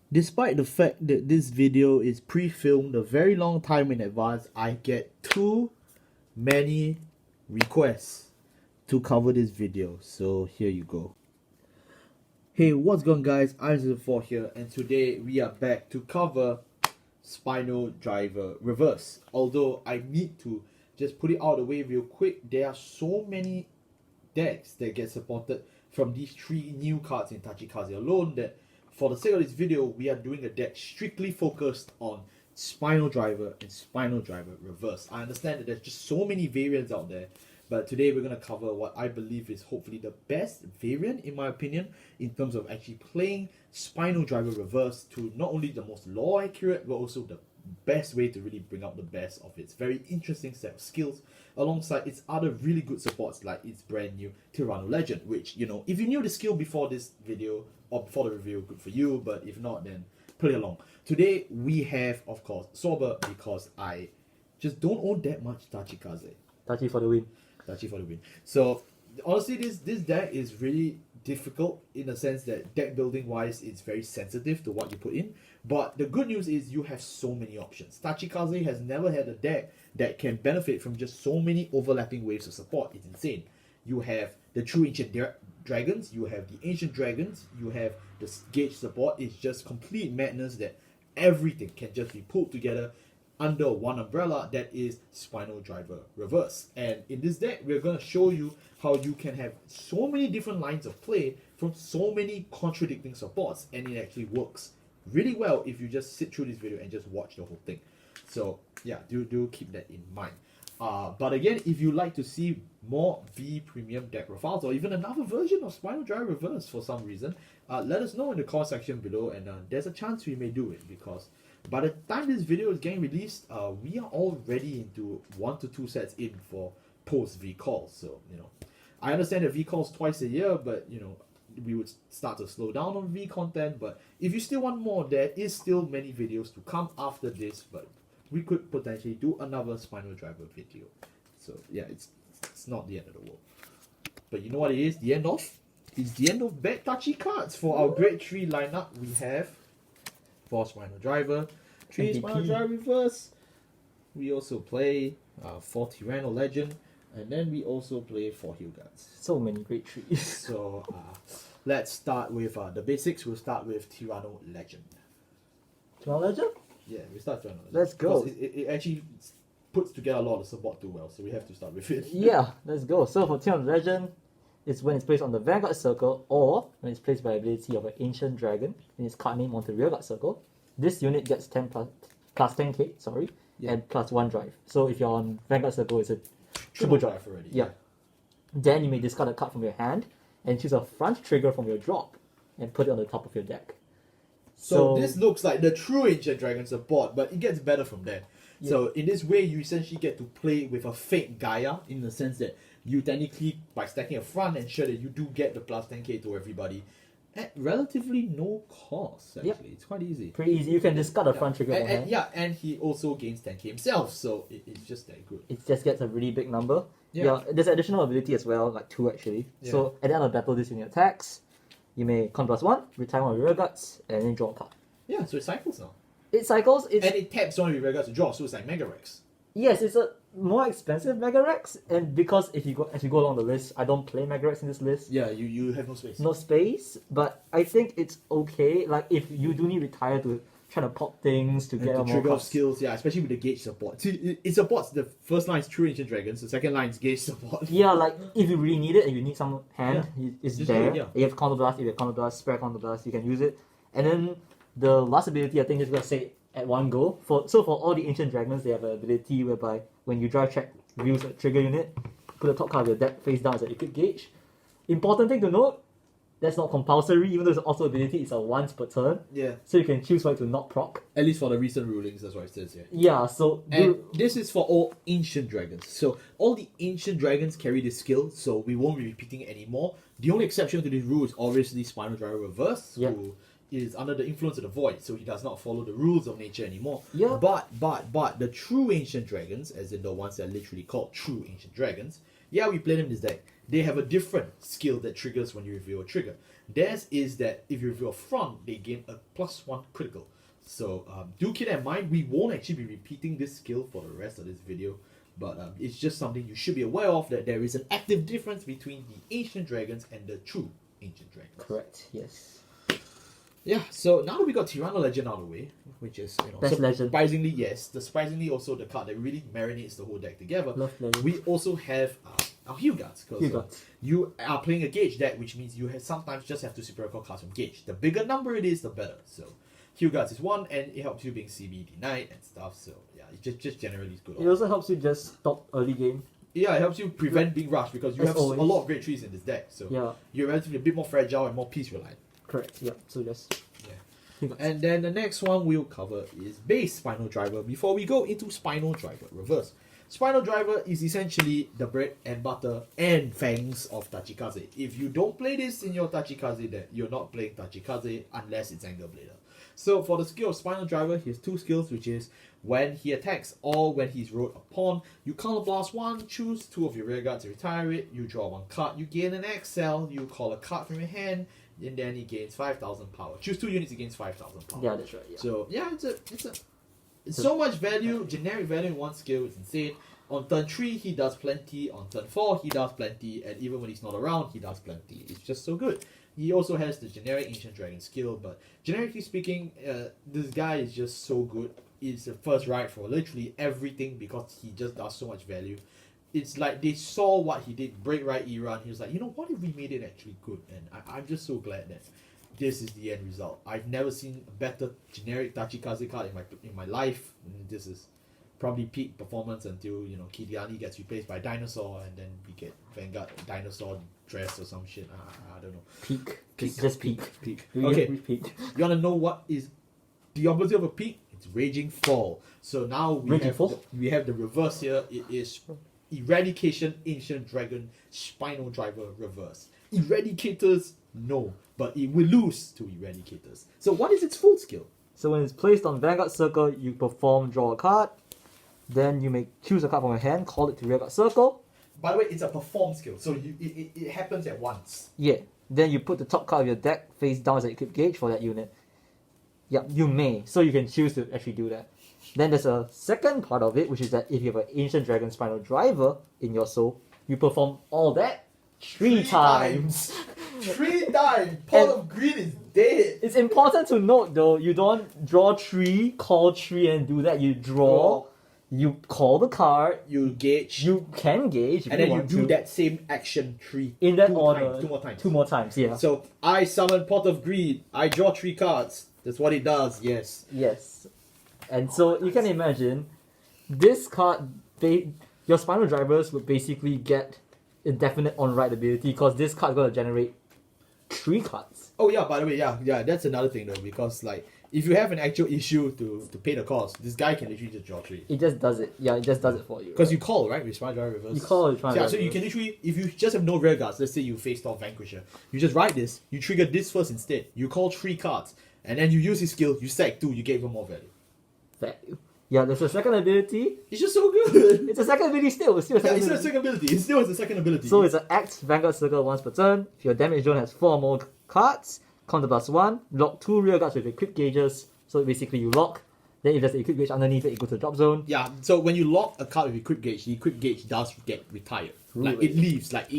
Despite the fact that this video is pre-filmed a very long time in advance, I get too many requests to cover this video. So here you go. Hey, what's going on, guys? I'm 04 here, and today we are back to cover Spinodriver Reverse. Although I need to just put it out of the way real quick, there are so many decks that get supported from these 3 new cards in Tachikaze alone that for the sake of this video, we are doing a deck strictly focused on Spinodriver and Spinodriver Reverse. I understand that there's just so many variants out there, but today we're going to cover what I believe is hopefully the best variant, in my opinion, in terms of actually playing Spinodriver Reverse to not only the most lore accurate, but also the best way to really bring out the best of its very interesting set of skills alongside its other really good supports like its brand new Tyranno Legend, which, you know, if you knew the skill before this video or before the review, good for you, but if not, then play along. Today we have, of course, Sober, because I just don't own that much Tachikaze. Tachi for the win. Tachi for the win. So honestly, this deck is really difficult in the sense that deck building wise it's very sensitive to what you put in, but the good news is you have so many options. Tachikaze has never had a deck that can benefit from just so many overlapping waves of support. It's insane. You have the true ancient dragons, you have the ancient dragons, you have the gauge support. It's just complete madness that everything can just be pulled together under one umbrella that is Spinodriver Reverse. And in this deck, we're going to show you how you can have so many different lines of play from so many contradicting supports, and it actually works really well if you just sit through this video and just watch the whole thing. So yeah, do keep that in mind. But again, if you like to see more V Premium deck profiles or even another version of Spinodriver Reverse for some reason, let us know in the comment section below, and there's a chance we may do it, because by the time this video is getting released, we are already into 1 to 2 sets in for post V calls. So, you know, I understand that V calls twice a year, but you know, we would start to slow down on V content. But if you still want more, there is still many videos to come after this, but we could potentially do another Spinodriver video. So yeah, it's not the end of the world. But you know what it is? The end of? It's the end of Bad Touchy cards for our Grade 3 lineup. We have 4 Spinodriver, 3 Spinodriver Reverse. We also play 4 Tyranno Legend, and then we also play 4 Hilguards. So many great trees. So let's start with the basics. We'll start with Tyranno Legend. Tyranno Legend? Yeah, we start Tyranno Legend. Let's go. It actually puts together a lot of support too well, so we have to start with it. Yeah, let's go. So for Tyranno Legend, it's when it's placed on the Vanguard Circle, or when it's placed by ability of an Ancient Dragon in its card name onto the Rearguard Circle. This unit gets 10 plus 10k, sorry, Yeah. and plus 1 drive. So if you're on Vanguard Circle, it's a triple drive already. Yeah. Then you may discard a card from your hand and choose a front trigger from your drop and put it on the top of your deck. So this looks like the true Ancient Dragon support, but it gets better from there. Yeah. So in this way, you essentially get to play with a fake Gaia, in the sense that you technically, by stacking a front, ensure that you do get the plus 10k to everybody at relatively no cost, actually. Yep. It's quite easy. Pretty easy. You can discard a front trigger from hand. Yeah, and he also gains 10k himself, so it's just that good. It just gets a really big number. Yeah, there's additional ability as well, like 2 actually. Yeah. So at the end of battle, this unit attacks. You may con +1, retire one of your rear guards, and then draw a card. Yeah, so it cycles now. It cycles. And it taps one of your rear guards to draw, so it's like Mega Rex. Yes, it's a more expensive Mega Rex, and because as you go along the list, I don't play Mega Rex in this list. Yeah, you have no space. No space, but I think it's okay. Like if you do need retire to try to pop things to get more trigger off skills, yeah, especially with the gauge support. It supports the first line is True Ancient Dragons, the second line is gauge support. Yeah, like if you really need it and you need some hand, it's just there. You have Counter Blast, if you have Counter Blast, spare Counter Blast, you can use it. And then the last ability, I think, is gonna say at one go. So for all the Ancient Dragons, they have an ability whereby when you drive check views a trigger unit, put the top card of your deck face down as an equip gauge. Important thing to note, that's not compulsory, even though it's also ability, it's a once per turn. Yeah. So you can choose for it to not proc. At least for the recent rulings, that's what it says here. Yeah, so... And this is for all Ancient Dragons. So all the Ancient Dragons carry this skill, so we won't be repeating it anymore. The only exception to this rule is obviously Spinodriver Reverse, who is under the influence of the Void, so he does not follow the rules of nature anymore. Yeah. But the true Ancient Dragons, as in the ones that are literally called true Ancient Dragons, yeah, we play them in this deck. they have a different skill that triggers when you reveal a trigger. Theirs is that if you reveal a front, they gain a +1 critical. So do keep that in mind. We won't actually be repeating this skill for the rest of this video, but it's just something you should be aware of, that there is an active difference between the ancient dragons and the true ancient dragons. Correct, yes. Yeah, so now that we got Tirana Legend out of the way, which is, you know, Best legend. surprisingly, yes, surprisingly also the card that really marinates the whole deck together. Love legend. We also have our Heal Guards, because you are playing a Gauge deck, which means you sometimes just have to super recall cards from Gauge. The bigger number it is, the better. So Heal Guards is one, and it helps you being CB denied and stuff. So yeah, it just generally is good. It also helps you just stop early game. Yeah, it helps you prevent being rushed, because you As have always. a lot of great trees in this deck. So Yeah, you're relatively a bit more fragile and more piece reliant. correct. Yeah, so just And then the next one we'll cover is base Spinodriver before we go into Spinodriver Reverse. Spinodriver is essentially the bread and butter and fangs of Tachikaze. If you don't play this in your Tachikaze deck, you're not playing Tachikaze unless it's Anger Blader. So for the skill of Spinodriver, he has two skills, which is when he attacks or when he's rode a pawn, you counterblast one, choose two of your rear guards to retire it, you draw one card, you gain an XL, you call a card from your hand, and then he gains 5,000 power. Choose 2 units, he gains 5,000 power. yeah, that's right. Yeah. So yeah, it's so much value, generic value in one skill. It's insane. On turn 3, he does plenty. On turn 4, he does plenty. And even when he's not around, he does plenty. It's just so good. He also has the generic Ancient Dragon skill, but generically speaking, this guy is just so good. It's the first right for literally everything, because he just does so much value. It's like they saw what he did, Break Right era, and he was like, you know, what if we made it actually good? And I'm just so glad that this is the end result. I've never seen a better generic Tachikaze card in my life. And this is probably peak performance until, you know, Kidiani gets replaced by Dinosaur, and then we get Vanguard Dinosaur dress or some shit. I don't know. Peak. It's just peak. Okay. Peak. You wanna know what is the opposite of a peak? It's Raging Fall. So now we have the reverse here. It is Eradication Ancient Dragon Spinodriver Reverse. Eradicators, no, but it will lose to Eradicators. So what is its full skill? So when it's placed on Vanguard Circle, you perform draw a card. Then you may choose a card from your hand, call it to Vanguard Circle. By the way, it's a perform skill, so it happens at once. Yeah. Then you put the top card of your deck face down as an equip gauge for that unit. Yep, you may. So you can choose to actually do that. Then there's a second part of it, which is that if you have an Ancient Dragon Spinodriver in your soul, you perform all that three times. 3 times! Pot of Greed is dead! It's important to note though, you don't draw 3, call 3 and do that. You draw, you call the card, you gauge, you can gauge if and then you want do to. that same action 3 In that two order. times, 2 more times. 2 more times, yeah. So I summon Pot of Greed, I draw 3 cards. That's what it does, yes. Yes. And so you can imagine, this card, your Spinodrivers would basically get indefinite on-right ability, because this card is going to generate 3 cards. Oh yeah, by the way, yeah, that's another thing though, because like, if you have an actual issue to pay the cost, this guy can literally just draw 3. It just does it. Yeah, it just does it for you. Because you call, right, with Spinodriver Reverse? You call with Spinodriver Yeah, so you Reverse. can literally, if you just have no rear guards, let's say you faced off Vanquisher, you just write this, you trigger this first instead, you call 3 cards, and then you use his skill, you sack 2, you gave him more value. Value. Yeah, there's a second ability. It's just so good! It's a second ability still. It's still a Yeah, second it's still a ability. second ability. It still is a second ability. So it's an act Vanguard Circle once per turn. If your damage zone has 4 or more cards, counter +1, lock 2 rear guards with equip gauges. So basically you lock, then if there's an equip gauge underneath it, it goes to the drop zone. Yeah, so when you lock a card with equip gauge, the equip gauge does get retired. Like, it leaves, like,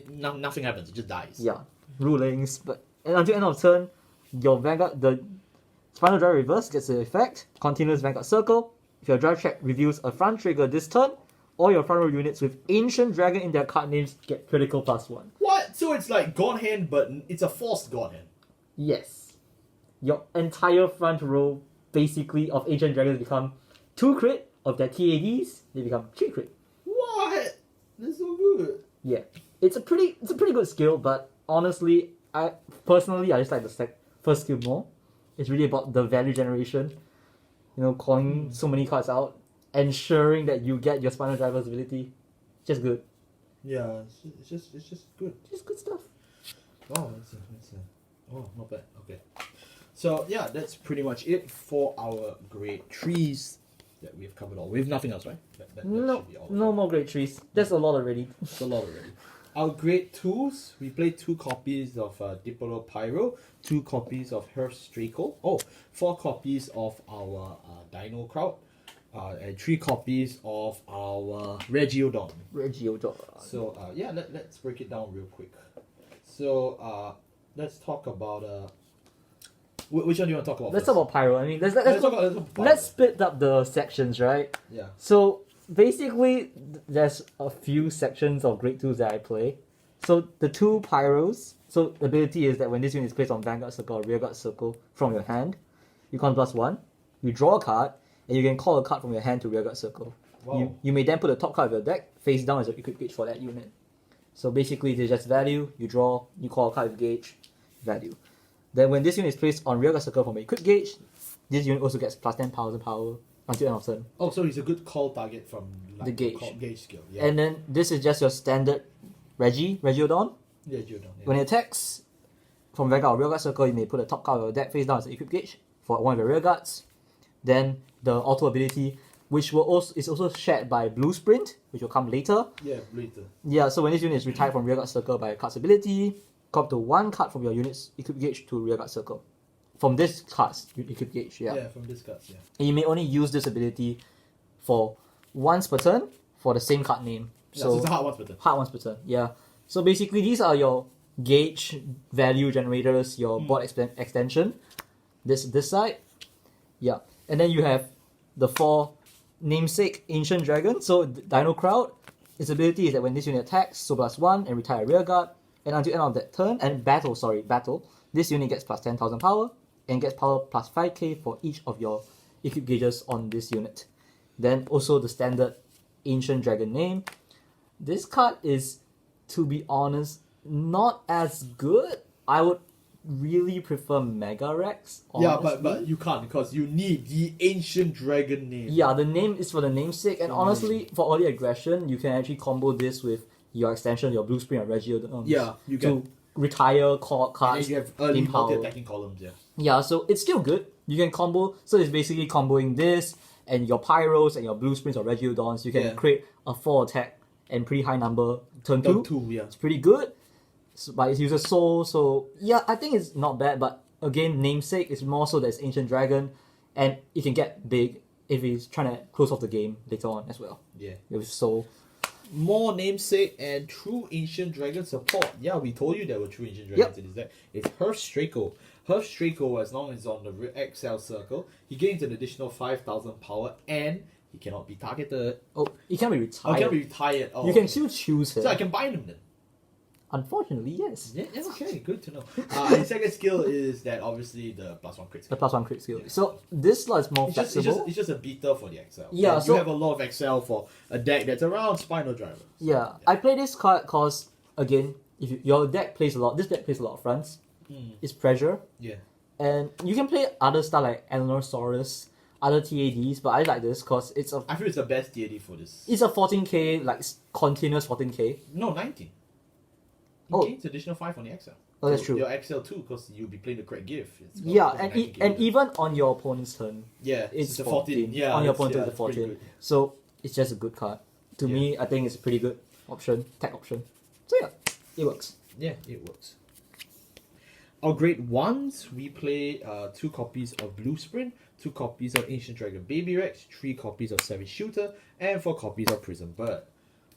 nothing happens, it just dies. Yeah, rulings. And until end of turn, your Vanguard, the Spinodriver Reverse gets the effect, continuous Vanguard Circle. If your drive check reveals a front trigger this turn, all your front row units with Ancient Dragon in their card names get critical +1. What? So it's like God Hand, but it's a forced God Hand. Yes. Your entire front row, basically, of Ancient Dragons become 2 crit. Of their TADs, they become 3 crit. What? That's so good. Yeah. It's a pretty good skill, but honestly, I just like the first skill more. It's really about the value generation. You know, calling so many cards out, ensuring that you get your Spinodriver's ability. Just good. Yeah, it's just good. Just good stuff. Oh, not bad. Okay. So yeah, that's pretty much it for our grade 3s that we've covered all. We have nothing else, right? That No, should be all. no more great trees. That's a lot already. It's a lot already. Our grade 2s, we play 2 copies of Dipolo Pyro, 2 copies of Hearst Draco, 4 copies of our Dino Crowd, and 3 copies of our Regiodon. So let's break it down real quick. So let's talk about which one do you want to talk about? Let's first? talk about Pyro. I mean, Let's let's split up the sections, right? Yeah. So basically, there's a few sections of grade 2s that I play. So the 2 Pyros. So the ability is that when this unit is placed on Vanguard Circle or Rearguard Circle from your hand, you can +1, you draw a card, and you can call a card from your hand to Rearguard Circle. Wow. You may then put the top card of your deck face down as your equip gauge for that unit. So basically, it's just value, you draw, you call a card with gauge, value. Then when this unit is placed on Rearguard Circle from a equip gauge, this unit also gets +10,000 power until end of turn. Oh, so he's a good call target from like, The gauge. Gauge skill. Yeah. And then this is just your standard Regiodon. Regiodon. Yeah. When it attacks from Vanguard or Rearguard Circle, you may put the top card of your deck face down as an equip gauge for one of your rear guards. Then the auto ability, which is also shared by Blue Sprint, which will come later. Yeah, later. Yeah, so when this unit is retired from Rearguard Circle by a card's ability, copy to 1 card from your unit's equip gauge to Rearguard Circle. From this card's equip gauge, Yeah, from this cards, yeah. And you may only use this ability for once per turn for the same card name. Yeah, so it's a hard once per turn. Hard once per turn, yeah. So basically, these are your gauge value generators, your board extension. This side, yeah. And then you have the 4 namesake Ancient Dragon. So Dino Crowd, its ability is that when this unit attacks, so +1 and retire a rear guard, and until end of that turn and battle, this unit gets +10,000 power and gets power +5k for each of your equip gauges on this unit. Then also the standard Ancient Dragon name. This card is, to be honest, not as good. I would really prefer Mega Rex. Yeah, but you can't because you need the Ancient Dragon name. Yeah, the name is for the namesake, and honestly, for early aggression, you can actually combo this with your extension, your Blue Spring or Regiodon. Yeah, you to retire and cards. then you have early in power. multi-attacking columns, yeah. Yeah, so it's still good. You can combo. So it's basically comboing this and your Pyros and your Blue Springs or Regiodons. You can create a 4 attack and pretty high number turn 2. Yeah. It's pretty good. So, but it uses Soul, so yeah, I think it's not bad. But again, namesake is more so that it's Ancient Dragon, and it can get big if he's trying to close off the game later on as well. Yeah. With Soul. More namesake and true Ancient Dragon support. Yeah, we told you there were true Ancient Dragons in his deck. It's Hearst Draco. Hearst Draco, as long as it's on the XL circle, he gains an additional 5,000 power and he cannot be targeted. Oh, he can be retired. Oh, he cannot be retired. Oh, You can still choose him. So I can bind him then. Unfortunately, yes. Yeah, okay, good to know. His second skill is that obviously the +1 crit skill. The +1 crit skill. So this slot is more It's just, flexible. it's just a beater for the XL. Yeah, And so- you have a lot of XL for a deck that's around Spinodriver. Yeah, I play this card because, again, if your deck plays a lot, this deck plays a lot of fronts. It's pressure, Yeah. and you can play other stuff like Eleanorsaurus, other TADs, but I like this because it's I feel it's the best DAD for this. a 14k, like continuous 14k. No, 19. Oh. It's additional 5 on the XL. Oh, that's So true. Your XL too, because you'll be playing the correct gift. It's got Yeah, 19 and gift. even on your opponent's turn, Yeah, it's the 14. Yeah, on your it's- opponent's turn, yeah, it's it's pretty 14. good. So it's just a good card. To Yeah. me, I think it's a pretty good option, tech option. So yeah, it works. Yeah, it works. Our grade 1s, we play 2 copies of Blue Sprint, 2 copies of Ancient Dragon Baby Rex, 3 copies of Savage Shooter, and 4 copies of Prison Bird.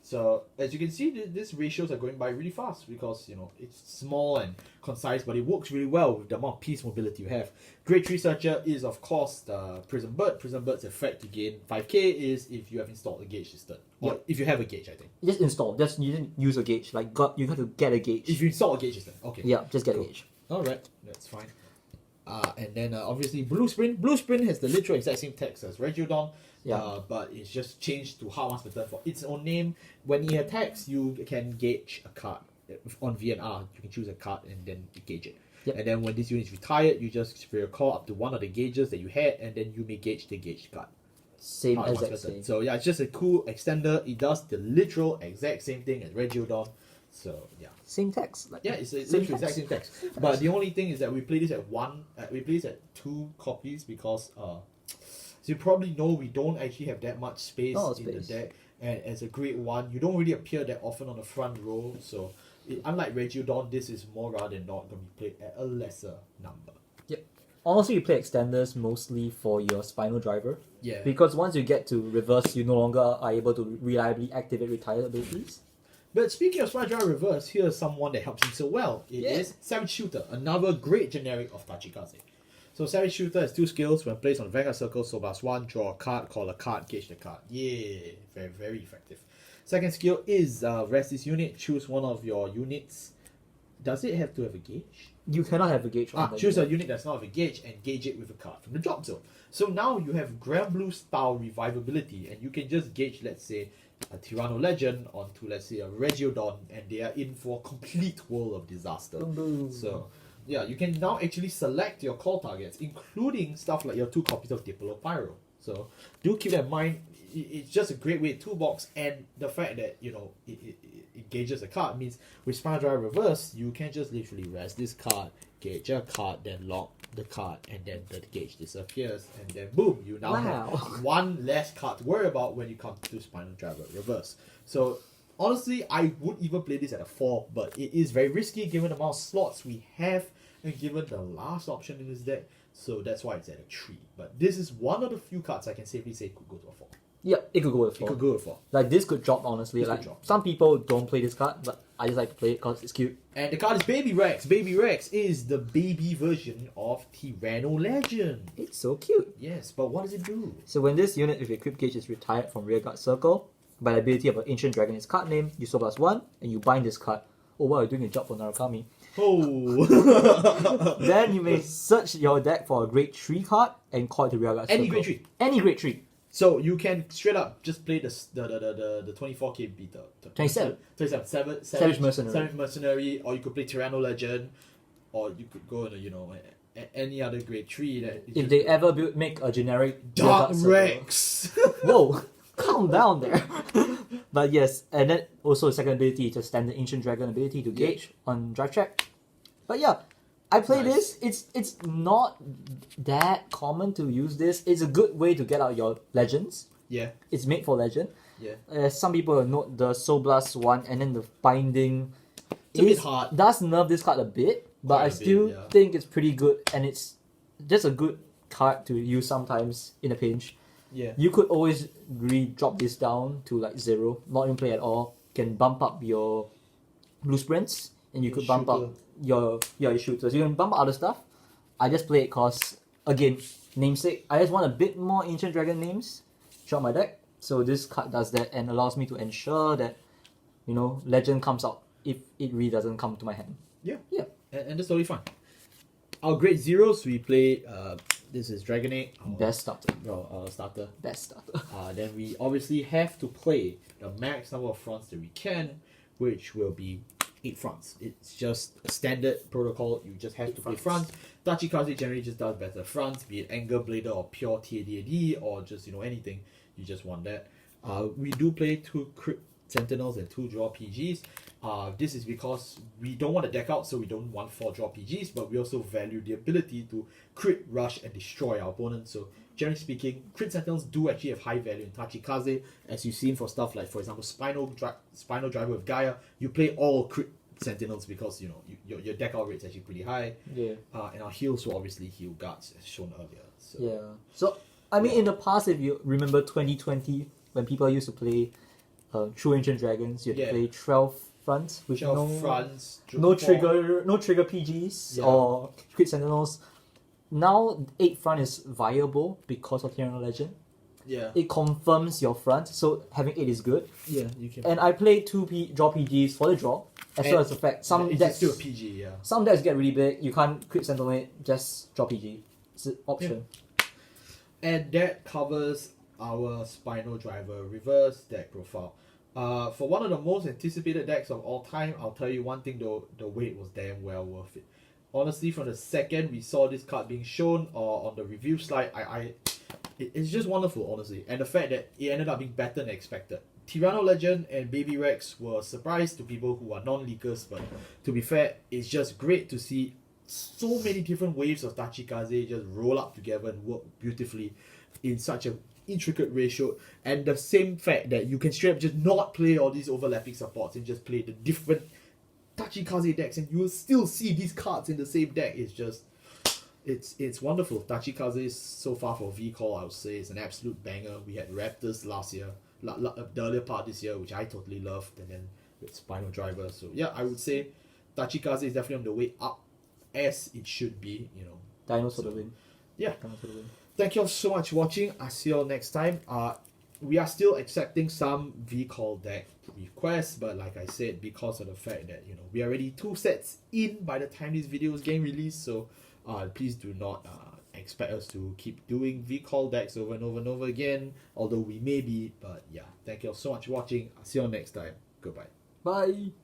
So, as you can see, these ratios are going by really fast because, it's small and concise, but it works really well with the amount of piece mobility you have. Grade 3 Searcher is, of course, the Prison Bird. Prison Bird's effect to gain 5k is if you have installed a gauge system. Or if you have a gauge, I think. Just install. Just you didn't use a gauge. You got to get a gauge. If you install a gauge system, okay. Yeah, just get Cool. a gauge. Alright, that's fine. And then obviously Blue Sprint. Blue Sprint has the literal exact same text as Regiodon, but it's just changed to hard once per turn for its own name. When he attacks, you can gauge a card. On VNR, you can choose a card and then you gauge it. Yep. And then when this unit is retired, you just recall up to one of the gauges that you had, and then you may gauge the gauge card. Same Hard once exact per turn. same. So yeah, it's just a cool extender. It does the literal exact same thing as Regiodon. So yeah. Same text. Like, Yeah, it's same literally text. exact same text. But the only thing is that we play this at we play this at 2 copies because, as you probably know, we don't actually have that much space in the space. deck. and as a grade 1, you don't really appear that often on the front row, so unlike Regiodon, this is more rather than not going to be played at a lesser number. Honestly, you play extenders mostly for your Spinodriver. Yeah. Because once you get to reverse, you no longer are able to reliably activate retired abilities. But speaking of Spinodriver Reverse, here's someone that helps him so well. It is Savage Shooter, another great generic of Tachikaze. So Savage Shooter has 2 skills. When placed on Vanguard Circle, so +1, draw a card, call a card, gauge the card. Yeah, very, very effective. Second skill is rest this unit, choose one of your units. Does it have to have a gauge? You cannot have a gauge on the Choose a unit that's not of a gauge and gauge it with a card from the drop zone. So now you have Grand Blue style revivability, and you can just gauge, let's say, a Tyranno Legend onto, let's say, a Regiodon, and they are in for a complete world of disaster. Boom. So, yeah, you can now actually select your call targets, including stuff like your 2 copies of Diplo Pyro. So, do keep that in mind. It's just a great way to toolbox, and the fact that, you know, it gauges a card means with Spinodriver Reverse, you can just literally rest this card, gauge a card, then lock the card, and then the gauge disappears, and then boom, you now have 1 less card to worry about when you come to Spinodriver Reverse. So honestly, I would even play this at a 4, but it is very risky given the amount of slots we have and given the last option in this deck, so that's why it's at a 3. But this is one of the few cards I can safely say could go to a 4. Yeah, it could go with 4. It could go with 4. Like, this could drop, honestly. This like, could drop. some people don't play this card, but I just like to play it because it's cute. And the card is Baby Rex. Baby Rex is the baby version of Tyranno Legend. It's so cute. Yes, but what does it do? So when this unit with equipped gauge is retired from rearguard circle, by the ability of an ancient dragon its card name, you soul +1, and you bind this card. Oh wow, you're doing a job for Narukami. Oh. Then you may search your deck for a grade 3 card and call it to rearguard circle. Any grade 3. Any grade 3. So you can straight up just play the 24k beta. 27. Savage Mercenary. Savage Mercenary, or you could play Tyranno Legend, or you could go to, you know, any other grade 3 that... If they ever make a generic Dark rearguard circle- Rex! Whoa, calm down there. But yes, and then also the second ability, just standard ancient dragon ability to gauge on drive check. But yeah, I play Nice. this. It's not that common to use this. It's a good way to get out your legends. Yeah, It's made for legend. yeah. Some people note the Soul Blast one and then the binding. It's a bit hard. Does nerf this card a bit, but Quite I a bit, still yeah. think it's pretty good, and it's just a good card to use sometimes in a pinch. Yeah. You could always drop this down to like 0, not even play at all. Can bump up your blue sprints, and you could bump up your shooters. You can bump up other stuff. I just play it cause, again, namesake. I just want a bit more ancient dragon names throughout my deck. So this card does that and allows me to ensure that, you know, legend comes out if it really doesn't come to my hand. Yeah. Yeah. And that's totally fine. Our grade 0s, we play, this is Dragonade. Best starter. Our starter. Best starter. Then we obviously have to play the max number of fronts that we can, which will be 8 fronts. It's just a standard protocol. You just have to play fronts. Tachikaze generally just does better fronts, be it Anger Blader or pure TADAD or just, you know, anything. You just want that. We do play 2 crit sentinels and 2 draw PGs. This is because we don't want to deck out, so we don't want 4 draw PGs, but we also value the ability to crit, rush, and destroy our opponent. So generally speaking, crit sentinels do actually have high value in Tachikaze, as you've seen for stuff like, for example, Spinodriver with Gaia. You play all crit sentinels because, you know, your deck out rate is actually pretty high. Yeah. And our heals will obviously heal guards, as shown earlier. So Yeah. So, I mean, in the past, if you remember 2020, when people used to play True Ancient Dragons, you had to play 12 fronts with 12 fronts, no trigger PGs or crit sentinels. Now 8 front is viable because of Tyranno Legend. Yeah. It confirms your front, so having 8 is good. Yeah, you can. And I play 2 draw PGs for the draw, as well as the fact some it's decks still a PG, yeah. some decks get really big. You can't crit sentinel it, just draw PG. It's an option. And that covers our Spinodriver reverse deck profile. For one of the most anticipated decks of all time, I'll tell you one thing though, the wait was damn well worth it. Honestly, from the second we saw this card being shown or on the review slide, it's just wonderful, honestly. And the fact that it ended up being better than expected. Tyranno Legend and Baby Rex were a surprise to people who are non-leakers, but to be fair, it's just great to see so many different waves of Tachikaze just roll up together and work beautifully in such a intricate ratio, and the same fact that you can straight up just not play all these overlapping supports and just play the different Tachikaze decks, and you will still see these cards in the same deck. It's just, it's wonderful. Tachikaze so far for V-Call, I would say, is an absolute banger. We had Raptors last year, the earlier part this year, which I totally loved, and then with Spinodriver. So yeah, I would say Tachikaze is definitely on the way up, as it should be, you know. Dinos for the win. Yeah. Dinos for the win. Thank you all so much for watching. I'll see you all next time. We are still accepting some V-Call deck requests, but like I said, because of the fact that, you know, we are already 2 sets in by the time this video is getting released, so please do not expect us to keep doing V-Call decks over and over and over again, although we may be. But yeah, thank you all so much for watching. I'll see you all next time. Goodbye. Bye.